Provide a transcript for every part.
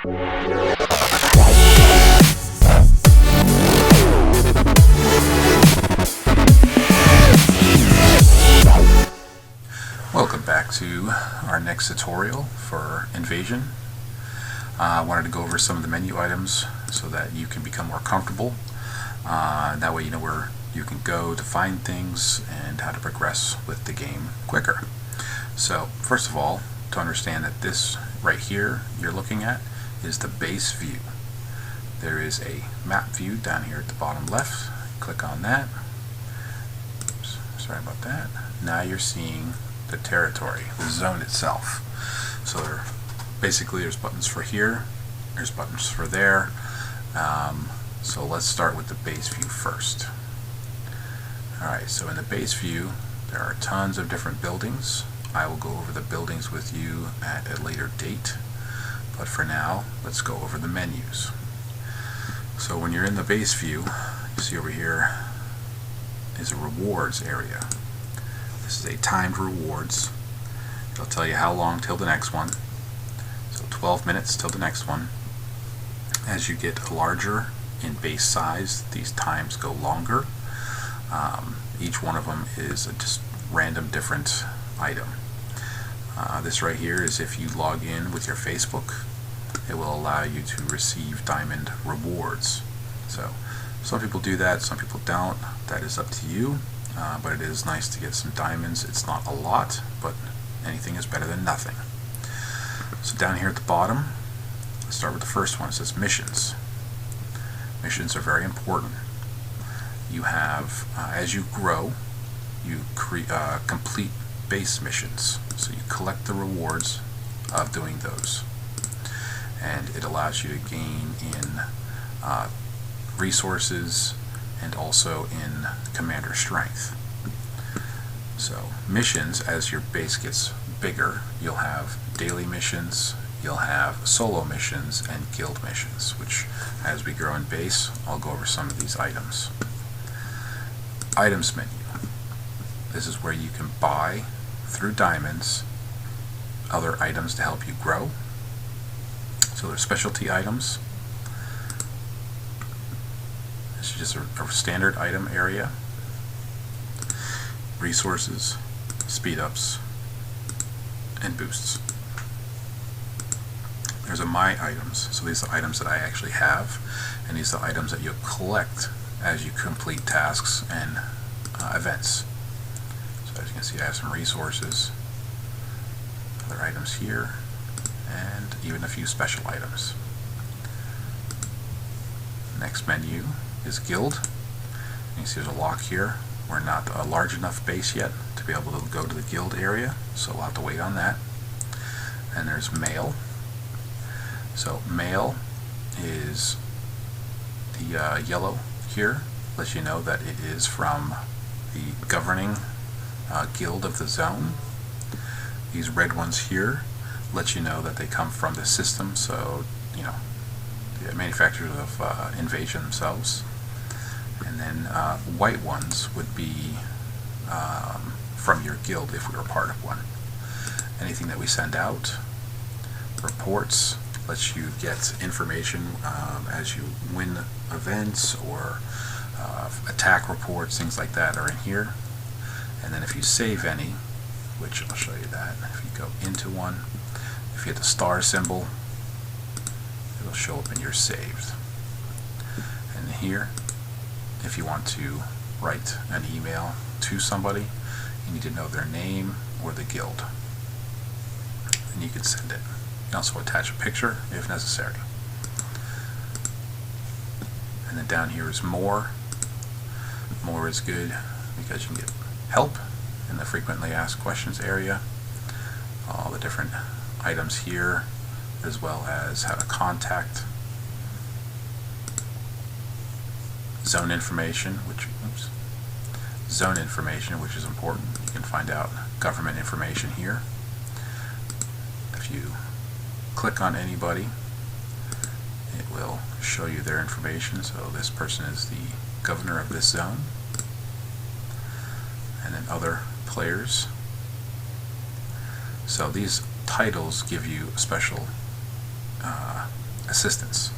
Welcome back to our next tutorial for Invasion. I wanted to go over some of the menu items so that you can become more comfortable. That way you know where you can go to find things and how to progress with the game quicker. So first of all, to understand that this right here you're looking at is the base view. There is a map view down here at the bottom left. Click on that. Oops, sorry about that. Now you're seeing the territory, the zone itself. So basically there's buttons for here, there's buttons for there. So let's start with the base view first. Alright, so in the base view there are tons of different buildings. I will go over the buildings with you at a later date, but for now let's go over the menus. So when you're in the base view, you see over here is a rewards area. This is a timed rewards. It'll tell you how long till the next one. So 12 minutes till the next one. As you get larger in base size, these times go longer. Each one of them is a just random different item. This right here is if you log in with your Facebook, it will allow you to receive diamond rewards. So some people do that, some people don't. That is up to you. But it is nice to get some diamonds. It's not a lot, but anything is better than nothing. So down here at the bottom, let's start with the first one. It says missions. Missions are very important. You have, as you grow, you complete base missions. So you collect the rewards of doing those. And it allows you to gain in resources and also in commander strength. So missions, as your base gets bigger, you'll have daily missions, you'll have solo missions, and guild missions, which as we grow in base, I'll go over some of these items. Items menu. This is where you can buy through diamonds other items to help you grow. So there's specialty items. This is just a standard item area. Resources, speed ups, and boosts. There's a my items. So these are items that I actually have, and these are items that you'll collect as you complete tasks and events. So as you can see, I have some resources, other items here, and even a few special items. Next menu is guild. You see there's a lock here. We're not a large enough base yet to be able to go to the guild area, so we'll have to wait on that. And there's mail. So mail is the yellow here, lets you know that it is from the governing guild of the zone. These red ones here let you know that they come from the system, so you know, the manufacturers of Invasion themselves. And then white ones would be from your guild if we were part of one. Anything that we send out, reports, lets you get information as you win events, or attack reports, things like that are in here. And then if you save any, which I'll show you that, if you go into one, if you hit the star symbol, it'll show up in your saved. And here, if you want to write an email to somebody, you need to know their name or the guild, and you can send it. You can also attach a picture if necessary. And then down here is more. More is good because you can get help in the frequently asked questions area, all the different items here, as well as how to contact, zone information, which is important. You can find out government information here. If you click on anybody, it will show you their information. So this person is the governor of this zone, and then other players. So these titles give you special assistance.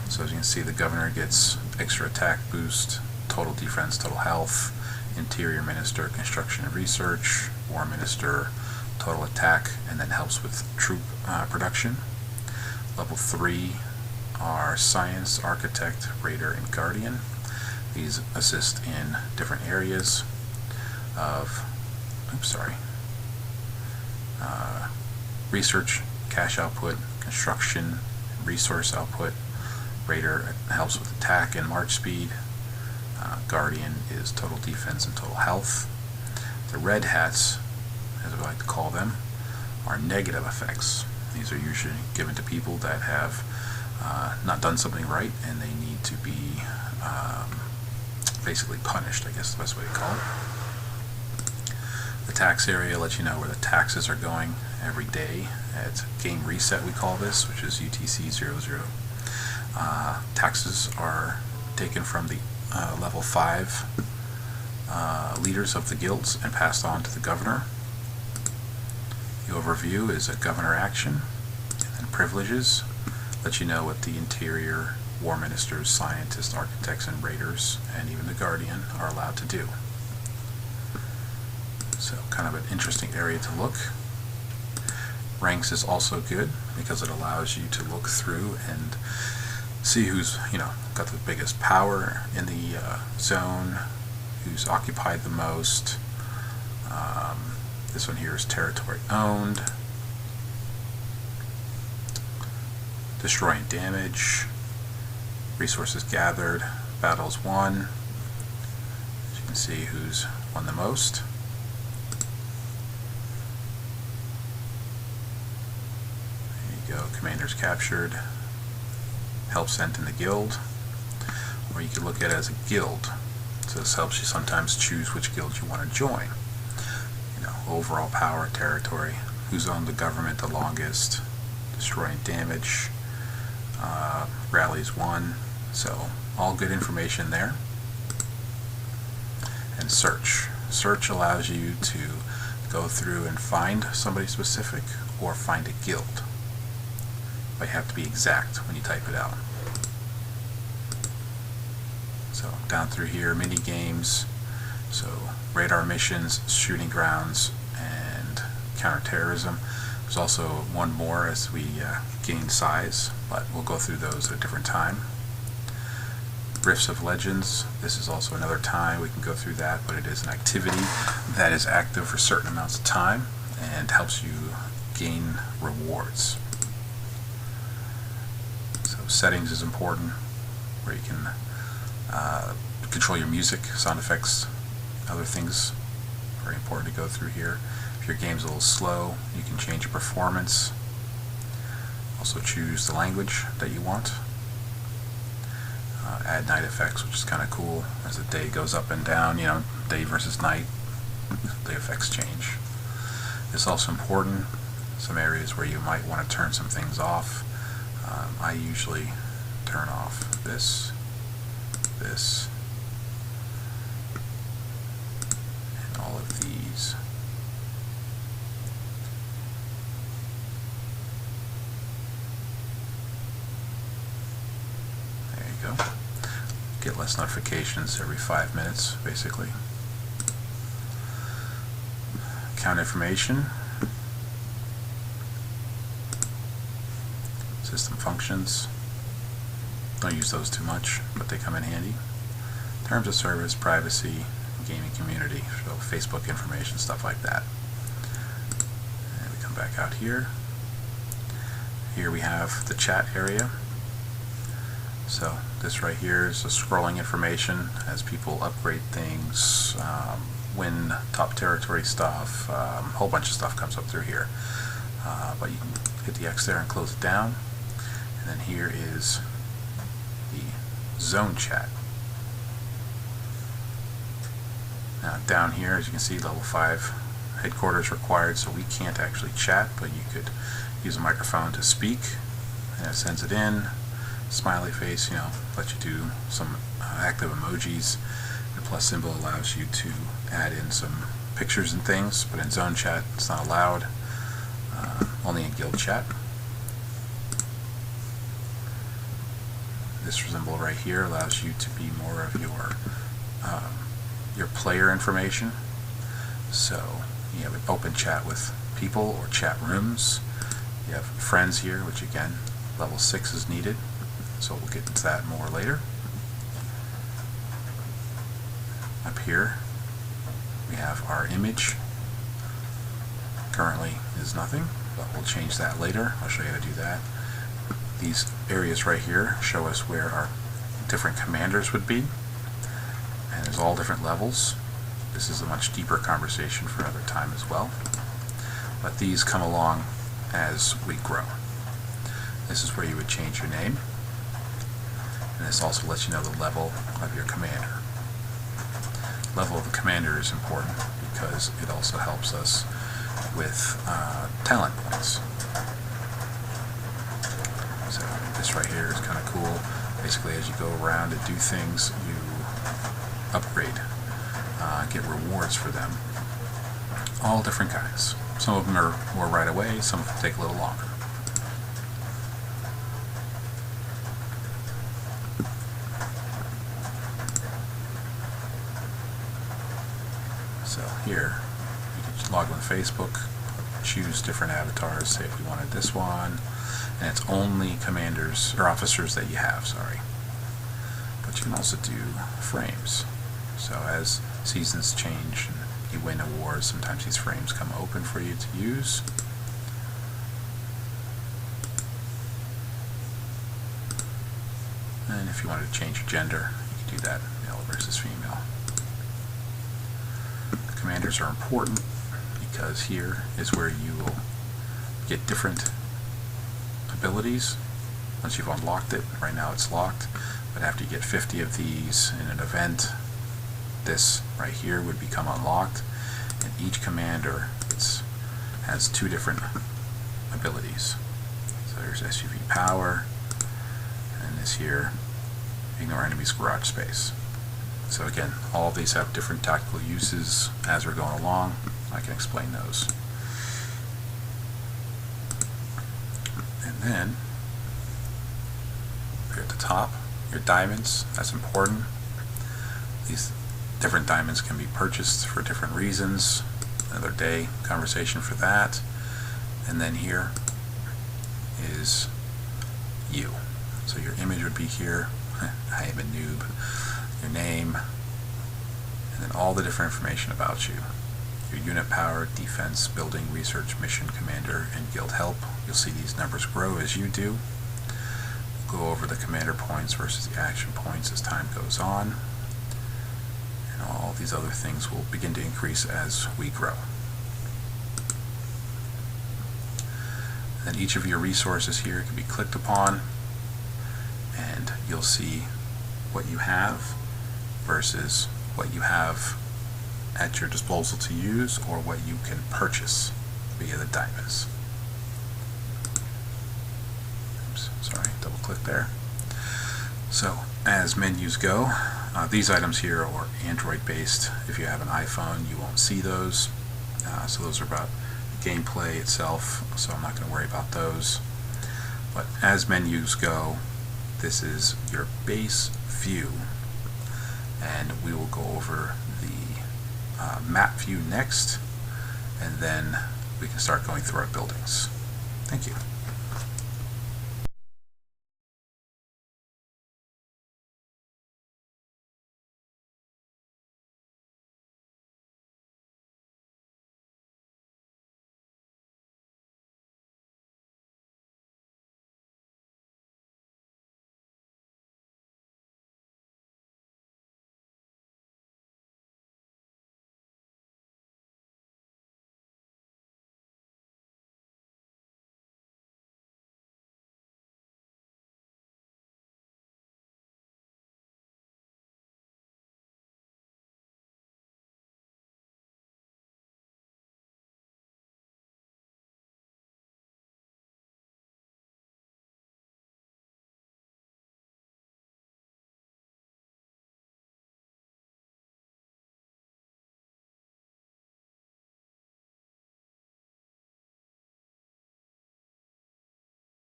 So as you can see, the governor gets extra attack boost, total defense, total health, interior minister, construction and research, war minister, total attack, and then helps with troop production. Level 3 are science, architect, raider, and guardian. These assist in different areas of, research, cash output, construction, resource output. Raider helps with attack and march speed. Guardian is total defense and total health. The red hats, as we like to call them, are negative effects. These are usually given to people that have not done something right, and they need to be basically punished, I guess is the best way to call it. The tax area lets you know where the taxes are going every day. At game reset, we call this, which is UTC 00. Taxes are taken from the level 5 leaders of the guilds and passed on to the governor. The overview is a governor action, and then privileges let you know what the interior, war ministers, scientists, architects, and raiders, and even the guardian are allowed to do. So kind of an interesting area to look. Ranks is also good because it allows you to look through and see who's got the biggest power in the zone, who's occupied the most. This one here is territory owned, destroy and damage, resources gathered, battles won. As you can see who's won the most. There you go, commanders captured, help sent in the guild, or you could look at it as a guild. So this helps you sometimes choose which guild you want to join. Overall power, territory, who's owned the government the longest, destroy and damage, rallies won. So all good information there. And search. Search allows you to go through and find somebody specific or find a guild. But you have to be exact when you type it out. So down through here, mini games. So radar missions, shooting grounds, and counterterrorism. There's also one more as we gain size, but we'll go through those at a different time. Rifts of Legends, this is also another time we can go through that, but it is an activity that is active for certain amounts of time and helps you gain rewards. So settings is important, where you can control your music, sound effects, other things. Very important to go through here. If your game's a little slow, you can change your performance. Also choose the language that you want. Add night effects, which is kind of cool. As the day goes up and down, day versus night, the effects change. It's also important, some areas where you might want to turn some things off. I usually turn off this, and all of these. There you go. Get less notifications every 5 minutes, basically. Count information. System functions. Don't use those too much, but they come in handy. Terms of service, privacy, gaming community, so Facebook information, stuff like that. And we come back out here. Here we have the chat area. So this right here is the scrolling information as people upgrade things, win top territory stuff, a whole bunch of stuff comes up through here. But you can hit the X there and close it down. And then here is the zone chat. Now down here, as you can see, level 5 headquarters required, so we can't actually chat, but you could use a microphone to speak, and it sends it in. Smiley face, let you do some active emojis. The plus symbol allows you to add in some pictures and things, but in zone chat it's not allowed, only in guild chat. this symbol right here allows you to be more of your player information. So you have an open chat with people or chat rooms. You have friends here, which again, level 6 is needed. So we'll get into that more later. Up here, we have our image. Currently is nothing, but we'll change that later. I'll show you how to do that. These areas right here show us where our different commanders would be, and there's all different levels. This is a much deeper conversation for another time as well, but these come along as we grow. This is where you would change your name, and this also lets you know the level of your commander. Level of the commander is important because it also helps us with talent points. So this right here is kind of cool. Basically, as you go around and do things, you upgrade, get rewards for them. All different kinds. Some of them are more right away, some of them take a little longer. So here, you can log in with Facebook, choose different avatars, say if you wanted this one, and it's only commanders or officers that you have, sorry. But you can also do frames. So as seasons change and you win awards, sometimes these frames come open for you to use. And if you wanted to change your gender, you can do that, male versus female. The commanders are important because here is where you will get different abilities once you've unlocked it. Right now it's locked, but after you get 50 of these in an event, this right here would become unlocked, and each commander has 2 different abilities. So there's SUV power, and this here, ignore enemies garage space. So again, all of these have different tactical uses as we're going along. I can explain those. And then, here at the top, your diamonds, that's important. These different diamonds can be purchased for different reasons. Another day conversation for that. And then here is you. So your image would be here. I am a noob. Your name, and then all the different information about you. Your unit power, defense, building, research, mission, commander, and guild help. You'll see these numbers grow as you do. We'll go over the commander points versus the action points as time goes on. And all these other things will begin to increase as we grow. And then each of your resources here can be clicked upon, and you'll see what you have versus what you have at your disposal to use, or what you can purchase via the diamonds. Oops, sorry, double click there. So as menus go, these items here are Android based. If you have an iPhone, you won't see those. So those are about gameplay itself, so I'm not going to worry about those. But as menus go, this is your base view, and we will go over the map view next, and then we can start going through our buildings. Thank you.